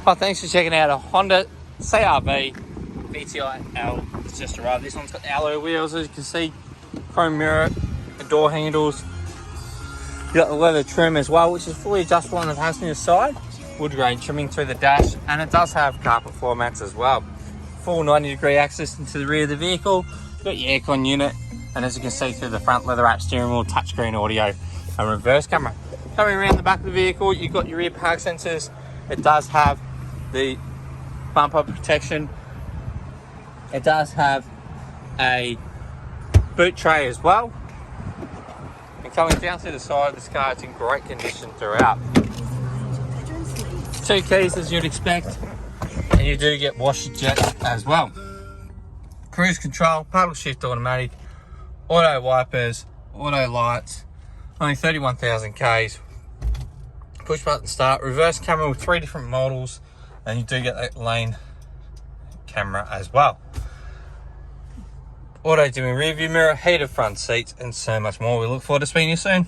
Oh, thanks for checking out a Honda CR-V VTI L. It's just arrived. This one's got alloy wheels, as you can see, chrome mirror, the door handles. You got the leather trim as well, which is fully adjustable on the passenger side. Wood grain trimming through the dash, and it does have carpet floor mats as well. Full 90-degree access into the rear of the vehicle. You've got your aircon unit, and as you can see through the front, leather wrap steering wheel, touchscreen audio, and reverse camera. Coming around the back of the vehicle, you've got your rear park sensors. It does have the bumper protection. It does have a boot tray as well. And coming down through the side of this car, it's in great condition throughout. 2 keys as you'd expect, and you do get washer jets as well. Cruise control, paddle shift automatic, auto wipers, auto lights, only 31,000 Ks. Push button start, reverse camera with 3 different models, and you do get that lane camera as well. Auto dimming rear view mirror, heated front seats, and so much more. We look forward to speaking to you soon.